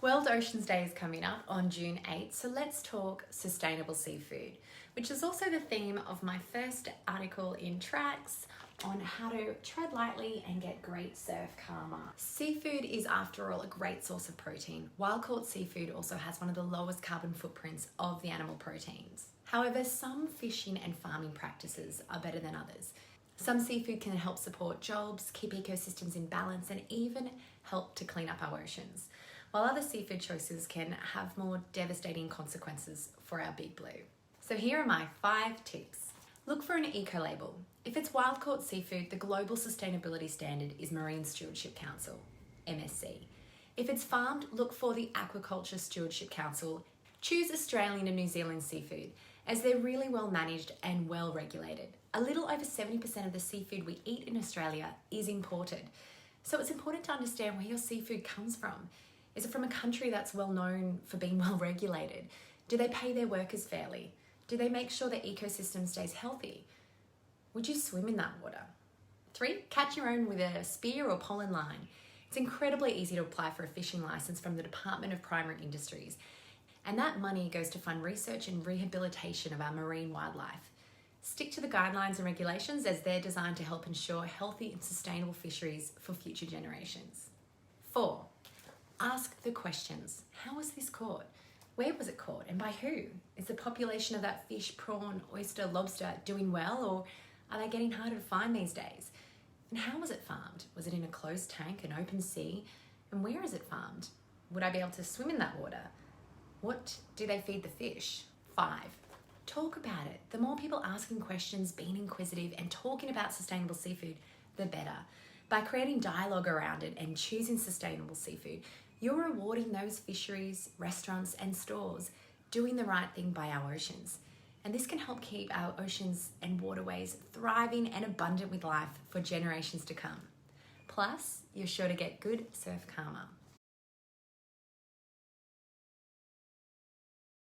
World Oceans Day is coming up on June 8th, so let's talk sustainable seafood, which is also the theme of my first article in Tracks on how to tread lightly and get great surf karma. Seafood is, after all, a great source of protein. Wild-caught seafood also has one of the lowest carbon footprints of the animal proteins. However, some fishing and farming practices are better than others. Some seafood can help support jobs, keep ecosystems in balance, and even help to clean up our oceans, while other seafood choices can have more devastating consequences for our big blue. So here are my 5 tips. Look for an eco label. If it's wild-caught seafood, the Global Sustainability Standard is Marine Stewardship Council, MSC. If it's farmed, look for the Aquaculture Stewardship Council. Choose Australian and New Zealand seafood, as they're really well managed and well regulated. A little over 70% of the seafood we eat in Australia is imported. So it's important to understand where your seafood comes from. Is it from a country that's well known for being well regulated? Do they pay their workers fairly? Do they make sure the ecosystem stays healthy? Would you swim in that water? 3, catch your own with a spear or pollen line. It's incredibly easy to apply for a fishing license from the Department of Primary Industries, and that money goes to fund research and rehabilitation of our marine wildlife. Stick to the guidelines and regulations, as they're designed to help ensure healthy and sustainable fisheries for future generations. 4, ask the questions. How was this caught? Where was it caught and by who? Is the population of that fish, prawn, oyster, lobster doing well, or are they getting harder to find these days? And how was it farmed? Was it in a closed tank, an open sea? And where is it farmed? Would I be able to swim in that water? What do they feed the fish? 5, talk about it. The more people asking questions, being inquisitive, and talking about sustainable seafood, the better. By creating dialogue around it and choosing sustainable seafood, you're rewarding those fisheries, restaurants, and stores doing the right thing by our oceans. And this can help keep our oceans and waterways thriving and abundant with life for generations to come. Plus, you're sure to get good surf karma.